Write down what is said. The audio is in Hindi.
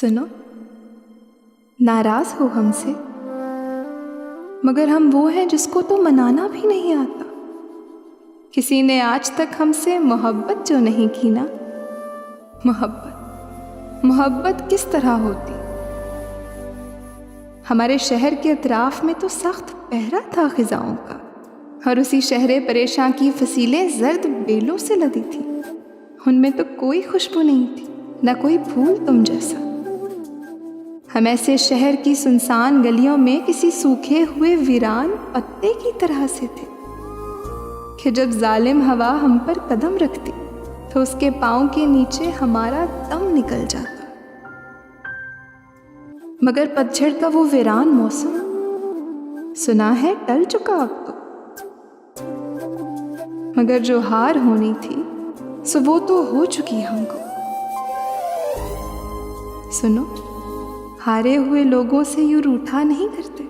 सुनो, नाराज हो हमसे, मगर हम वो हैं जिसको तो मनाना भी नहीं आता। किसी ने आज तक हमसे मोहब्बत जो नहीं की ना, मोहब्बत किस तरह होती। हमारे शहर के अतराफ में तो सख्त पहरा था खिजाओं का, और उसी शहरे परेशान की फसीलें जर्द बेलों से लदी थी। उनमें तो कोई खुशबू नहीं थी, न कोई फूल तुम जैसा। हम ऐसे शहर की सुनसान गलियों में किसी सूखे हुए वीरान पत्ते की तरह से थे कि जब जालिम हवा हम पर कदम रखती तो उसके पाँव के नीचे हमारा दम निकल जाता। मगर पतझड़ का वो वीरान मौसम सुना है टल चुका अब तो, मगर जो हार होनी थी सो वो तो हो चुकी हमको। सुनो, हारे हुए लोगों से यूं रूठा नहीं करते।